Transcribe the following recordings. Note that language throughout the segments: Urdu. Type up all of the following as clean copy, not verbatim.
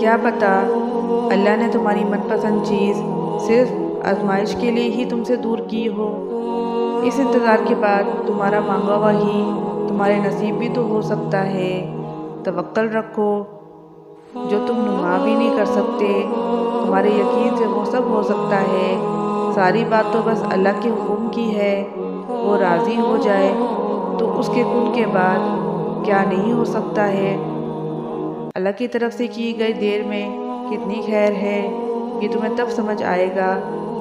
کیا پتہ اللہ نے تمہاری من پسند چیز صرف آزمائش کے لیے ہی تم سے دور کی ہو۔ اس انتظار کے بعد تمہارا مانگا ہوا ہی تمہارے نصیب بھی تو ہو سکتا ہے۔ توکل رکھو، جو تم نما بھی نہیں کر سکتے تمہارے یقین سے وہ سب ہو سکتا ہے۔ ساری بات تو بس اللہ کے حکم کی ہے، وہ راضی ہو جائے تو اس کے کن کے بعد کیا نہیں ہو سکتا ہے۔ اللہ کی طرف سے کی گئی دیر میں کتنی خیر ہے، یہ تمہیں تب سمجھ آئے گا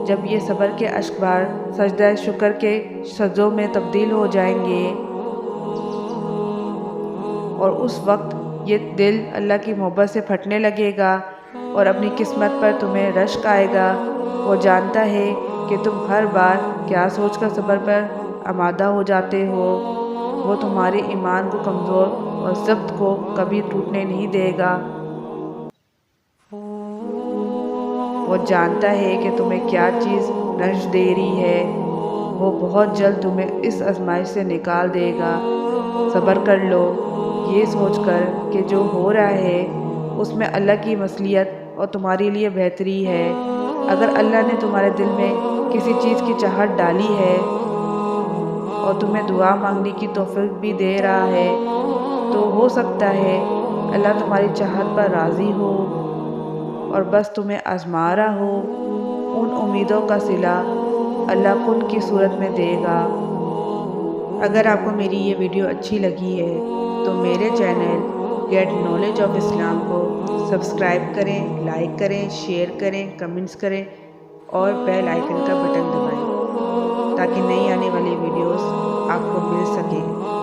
جب یہ صبر کے اشک بار سجدہ شکر کے سجدوں میں تبدیل ہو جائیں گے، اور اس وقت یہ دل اللہ کی محبت سے پھٹنے لگے گا اور اپنی قسمت پر تمہیں رشک آئے گا۔ وہ جانتا ہے کہ تم ہر بار کیا سوچ کر صبر پر آمادہ ہو جاتے ہو۔ وہ تمہارے ایمان کو کمزور اور ضبط کو کبھی ٹوٹنے نہیں دے گا۔ وہ جانتا ہے کہ تمہیں کیا چیز رنج دے رہی ہے، وہ بہت جلد تمہیں اس آزمائش سے نکال دے گا۔ صبر کر لو، یہ سوچ کر کہ جو ہو رہا ہے اس میں اللہ کی مصلحت اور تمہارے لیے بہتری ہے۔ اگر اللہ نے تمہارے دل میں کسی چیز کی چاہت ڈالی ہے اور تمہیں دعا مانگنے کی توفیق بھی دے رہا ہے تو ہو سکتا ہے اللہ تمہاری چاہت پر راضی ہو اور بس تمہیں آزما رہا ہو۔ ان امیدوں کا صلہ اللہ کن کی صورت میں دے گا۔ اگر آپ کو میری یہ ویڈیو اچھی لگی ہے تو میرے چینل گیٹ نالج آف اسلام کو سبسکرائب کریں، لائک کریں، شیئر کریں، کمنٹس کریں اور بیل آئیکن کا بٹن دبائیں تاکہ نئی آنے والی ویڈیوز آپ کو مل سکیں۔